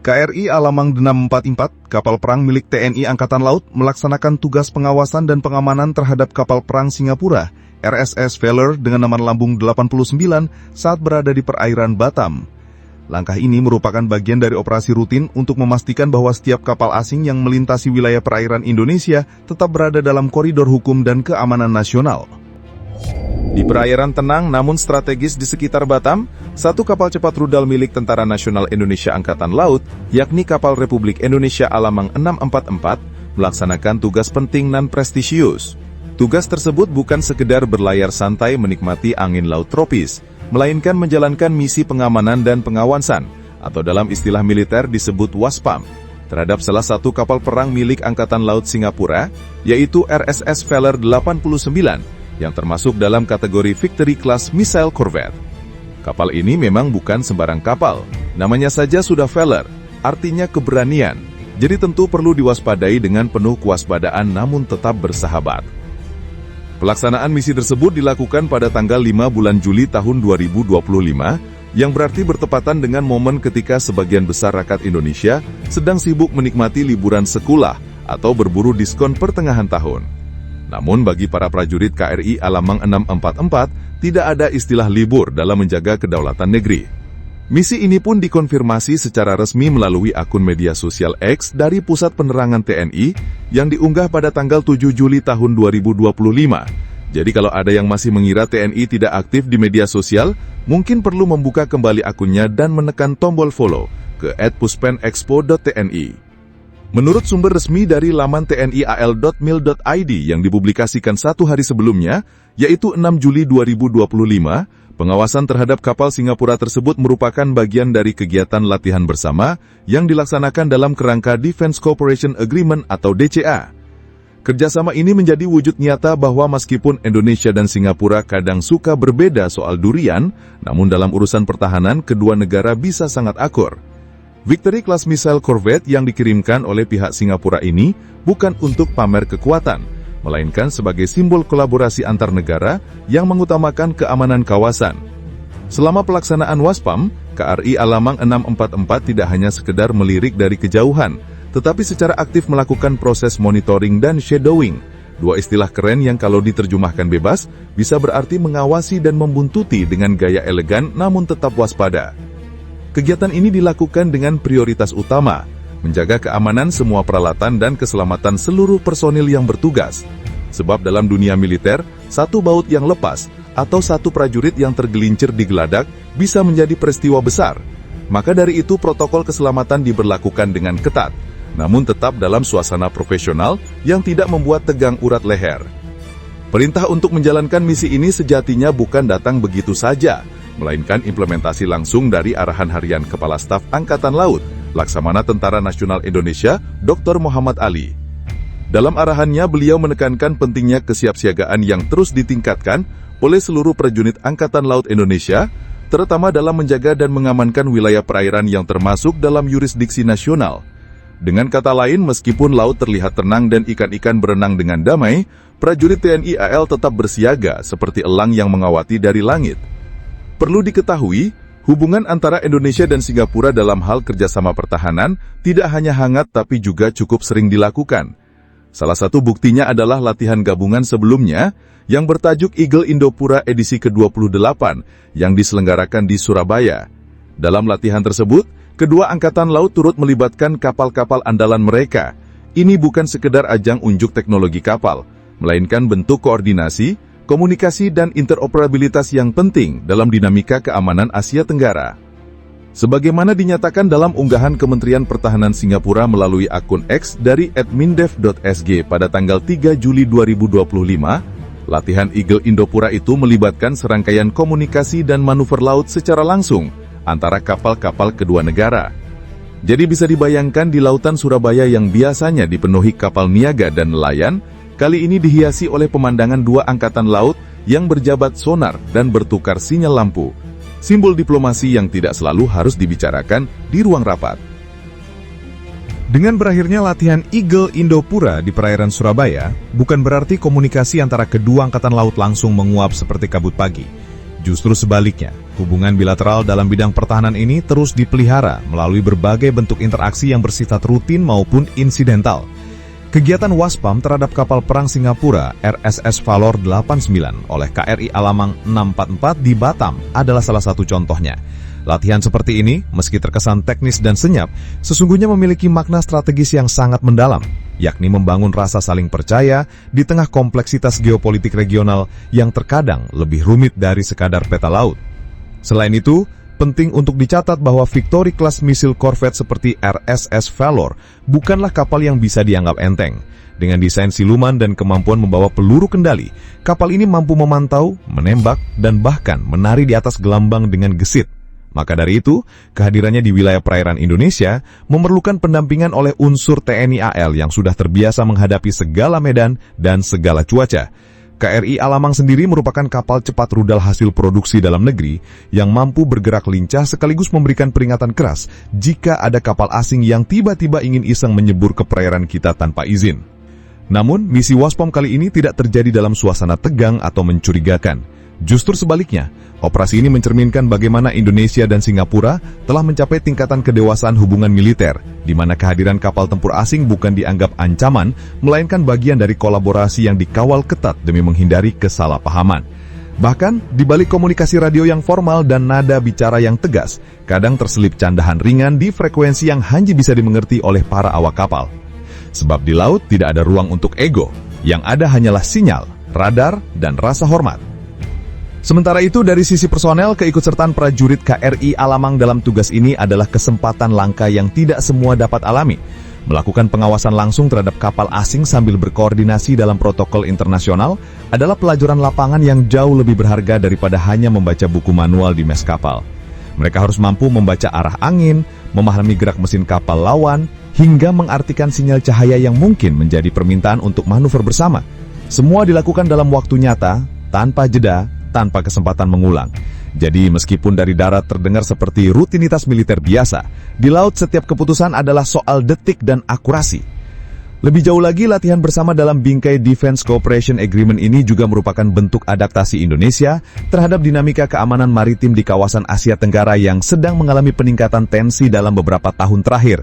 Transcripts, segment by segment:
KRI Alamang 644, kapal perang milik TNI Angkatan Laut, melaksanakan tugas pengawasan dan pengamanan terhadap kapal perang Singapura, RSS Valor dengan nomor lambung 89 saat berada di perairan Batam. Langkah ini merupakan bagian dari operasi rutin untuk memastikan bahwa setiap kapal asing yang melintasi wilayah perairan Indonesia tetap berada dalam koridor hukum dan keamanan nasional. Di perairan tenang namun strategis di sekitar Batam, satu kapal cepat rudal milik Tentara Nasional Indonesia Angkatan Laut, yakni kapal Republik Indonesia Alamang 644, melaksanakan tugas penting dan prestisius. Tugas tersebut bukan sekedar berlayar santai menikmati angin laut tropis, melainkan menjalankan misi pengamanan dan pengawasan, atau dalam istilah militer disebut WASPAM, terhadap salah satu kapal perang milik Angkatan Laut Singapura, yaitu RSS Valor 89, yang termasuk dalam kategori Victory Class Missile Corvette. Kapal ini memang bukan sembarang kapal, namanya saja sudah Valor, artinya keberanian, jadi tentu perlu diwaspadai dengan penuh kewaspadaan namun tetap bersahabat. Pelaksanaan misi tersebut dilakukan pada tanggal 5 bulan Juli tahun 2025, yang berarti bertepatan dengan momen ketika sebagian besar rakyat Indonesia sedang sibuk menikmati liburan sekolah atau berburu diskon pertengahan tahun. Namun bagi para prajurit KRI Alamang 644, tidak ada istilah libur dalam menjaga kedaulatan negeri. Misi ini pun dikonfirmasi secara resmi melalui akun media sosial X dari Pusat Penerangan TNI yang diunggah pada tanggal 7 Juli tahun 2025. Jadi kalau ada yang masih mengira TNI tidak aktif di media sosial, mungkin perlu membuka kembali akunnya dan menekan tombol follow ke @puspenexpo.tni. Menurut sumber resmi dari laman tnial.mil.id yang dipublikasikan satu hari sebelumnya, yaitu 6 Juli 2025, pengawasan terhadap kapal Singapura tersebut merupakan bagian dari kegiatan latihan bersama yang dilaksanakan dalam kerangka Defense Cooperation Agreement atau DCA. Kerjasama ini menjadi wujud nyata bahwa meskipun Indonesia dan Singapura kadang suka berbeda soal durian, namun dalam urusan pertahanan kedua negara bisa sangat akur. Victory Class Missile Corvette yang dikirimkan oleh pihak Singapura ini bukan untuk pamer kekuatan, melainkan sebagai simbol kolaborasi antar negara yang mengutamakan keamanan kawasan. Selama pelaksanaan WASPAM, KRI Alamang 644 tidak hanya sekedar melirik dari kejauhan, tetapi secara aktif melakukan proses monitoring dan shadowing, dua istilah keren yang kalau diterjemahkan bebas, bisa berarti mengawasi dan membuntuti dengan gaya elegan namun tetap waspada. Kegiatan ini dilakukan dengan prioritas utama, menjaga keamanan semua peralatan dan keselamatan seluruh personil yang bertugas. Sebab dalam dunia militer, satu baut yang lepas atau satu prajurit yang tergelincir di geladak bisa menjadi peristiwa besar. Maka dari itu protokol keselamatan diberlakukan dengan ketat, namun tetap dalam suasana profesional yang tidak membuat tegang urat leher. Perintah untuk menjalankan misi ini sejatinya bukan datang begitu saja, melainkan implementasi langsung dari arahan harian Kepala Staf Angkatan Laut, Laksamana Tentara Nasional Indonesia, Dr. Muhammad Ali. Dalam arahannya, beliau menekankan pentingnya kesiapsiagaan yang terus ditingkatkan oleh seluruh prajurit Angkatan Laut Indonesia, terutama dalam menjaga dan mengamankan wilayah perairan yang termasuk dalam yurisdiksi nasional. Dengan kata lain, meskipun laut terlihat tenang dan ikan-ikan berenang dengan damai, prajurit TNI AL tetap bersiaga seperti elang yang mengawati dari langit. Perlu diketahui, hubungan antara Indonesia dan Singapura dalam hal kerjasama pertahanan tidak hanya hangat tapi juga cukup sering dilakukan. Salah satu buktinya adalah latihan gabungan sebelumnya yang bertajuk Eagle Indopura edisi ke-28 yang diselenggarakan di Surabaya. Dalam latihan tersebut, kedua angkatan laut turut melibatkan kapal-kapal andalan mereka. Ini bukan sekedar ajang unjuk teknologi kapal, melainkan bentuk koordinasi, komunikasi dan interoperabilitas yang penting dalam dinamika keamanan Asia Tenggara. Sebagaimana dinyatakan dalam unggahan Kementerian Pertahanan Singapura melalui akun X dari @mindev.sg pada tanggal 3 Juli 2025, latihan Eagle Indopura itu melibatkan serangkaian komunikasi dan manuver laut secara langsung antara kapal-kapal kedua negara. Jadi bisa dibayangkan di lautan Surabaya yang biasanya dipenuhi kapal niaga dan nelayan, kali ini dihiasi oleh pemandangan dua angkatan laut yang berjabat sonar dan bertukar sinyal lampu. Simbol diplomasi yang tidak selalu harus dibicarakan di ruang rapat. Dengan berakhirnya latihan Eagle Indopura di perairan Surabaya, bukan berarti komunikasi antara kedua angkatan laut langsung menguap seperti kabut pagi. Justru sebaliknya, hubungan bilateral dalam bidang pertahanan ini terus dipelihara melalui berbagai bentuk interaksi yang bersifat rutin maupun insidental. Kegiatan Waspam terhadap kapal perang Singapura RSS Valor 89 oleh KRI Alamang 644 di Batam adalah salah satu contohnya. Latihan seperti ini, meski terkesan teknis dan senyap, sesungguhnya memiliki makna strategis yang sangat mendalam, yakni membangun rasa saling percaya di tengah kompleksitas geopolitik regional yang terkadang lebih rumit dari sekadar peta laut. Selain itu, penting untuk dicatat bahwa Victory Class misil korvet seperti RSS Valor bukanlah kapal yang bisa dianggap enteng. Dengan desain siluman dan kemampuan membawa peluru kendali, kapal ini mampu memantau, menembak, dan bahkan menari di atas gelambang dengan gesit. Maka dari itu, kehadirannya di wilayah perairan Indonesia memerlukan pendampingan oleh unsur TNI AL yang sudah terbiasa menghadapi segala medan dan segala cuaca. KRI Alamang sendiri merupakan kapal cepat rudal hasil produksi dalam negeri yang mampu bergerak lincah sekaligus memberikan peringatan keras jika ada kapal asing yang tiba-tiba ingin iseng menyebur ke perairan kita tanpa izin. Namun, misi Waspam kali ini tidak terjadi dalam suasana tegang atau mencurigakan. Justru sebaliknya, operasi ini mencerminkan bagaimana Indonesia dan Singapura telah mencapai tingkatan kedewasaan hubungan militer, di mana kehadiran kapal tempur asing bukan dianggap ancaman, melainkan bagian dari kolaborasi yang dikawal ketat demi menghindari kesalahpahaman. Bahkan, di balik komunikasi radio yang formal dan nada bicara yang tegas, kadang terselip candahan ringan di frekuensi yang hanya bisa dimengerti oleh para awak kapal. Sebab di laut tidak ada ruang untuk ego, yang ada hanyalah sinyal, radar, dan rasa hormat. Sementara itu, dari sisi personel, keikutsertaan prajurit KRI Alamang dalam tugas ini adalah kesempatan langka yang tidak semua dapat alami. Melakukan pengawasan langsung terhadap kapal asing sambil berkoordinasi dalam protokol internasional adalah pelajaran lapangan yang jauh lebih berharga daripada hanya membaca buku manual di mes kapal. Mereka harus mampu membaca arah angin, memahami gerak mesin kapal lawan, hingga mengartikan sinyal cahaya yang mungkin menjadi permintaan untuk manuver bersama. Semua dilakukan dalam waktu nyata, tanpa jeda, tanpa kesempatan mengulang. Jadi meskipun dari darat terdengar seperti rutinitas militer biasa, di laut setiap keputusan adalah soal detik dan akurasi. Lebih jauh lagi, latihan bersama dalam bingkai Defense Cooperation Agreement ini juga merupakan bentuk adaptasi Indonesia terhadap dinamika keamanan maritim di kawasan Asia Tenggara yang sedang mengalami peningkatan tensi dalam beberapa tahun terakhir.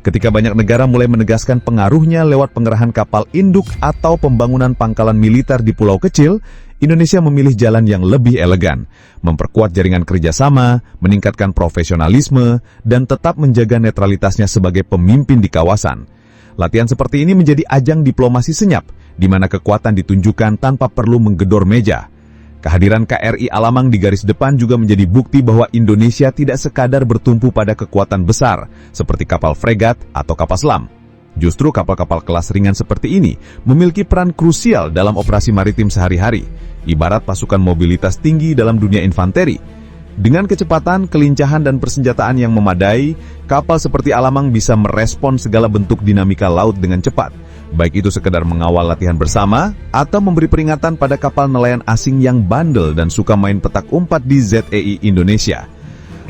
Ketika banyak negara mulai menegaskan pengaruhnya lewat pengerahan kapal induk atau pembangunan pangkalan militer di pulau kecil, Indonesia memilih jalan yang lebih elegan, memperkuat jaringan kerjasama, meningkatkan profesionalisme, dan tetap menjaga netralitasnya sebagai pemimpin di kawasan. Latihan seperti ini menjadi ajang diplomasi senyap, di mana kekuatan ditunjukkan tanpa perlu menggedor meja. Kehadiran KRI Alamang di garis depan juga menjadi bukti bahwa Indonesia tidak sekadar bertumpu pada kekuatan besar, seperti kapal fregat atau kapal selam. Justru kapal-kapal kelas ringan seperti ini memiliki peran krusial dalam operasi maritim sehari-hari, ibarat pasukan mobilitas tinggi dalam dunia infanteri. Dengan kecepatan, kelincahan, dan persenjataan yang memadai, kapal seperti Alamang bisa merespon segala bentuk dinamika laut dengan cepat, baik itu sekedar mengawal latihan bersama atau memberi peringatan pada kapal nelayan asing yang bandel dan suka main petak umpat di ZEI Indonesia.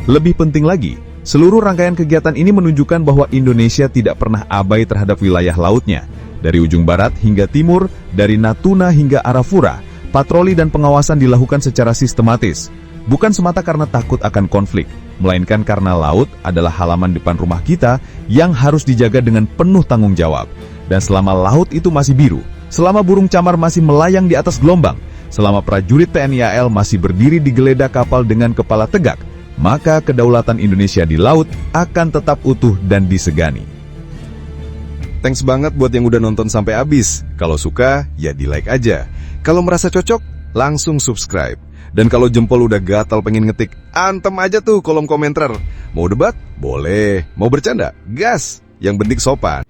Lebih penting lagi, seluruh rangkaian kegiatan ini menunjukkan bahwa Indonesia tidak pernah abai terhadap wilayah lautnya. Dari ujung barat hingga timur, dari Natuna hingga Arafura, patroli dan pengawasan dilakukan secara sistematis. Bukan semata karena takut akan konflik, melainkan karena laut adalah halaman depan rumah kita yang harus dijaga dengan penuh tanggung jawab. Dan selama laut itu masih biru, selama burung camar masih melayang di atas gelombang, selama prajurit TNI AL masih berdiri di geledah kapal dengan kepala tegak, maka kedaulatan Indonesia di laut akan tetap utuh dan disegani. Thanks banget buat yang udah nonton sampai habis. Kalau suka, ya di-like aja. Kalau merasa cocok, langsung subscribe. Dan kalau jempol udah gatal pengen ngetik, antem aja tuh kolom komentar. Mau debat? Boleh. Mau bercanda? Gas. Yang penting sopan.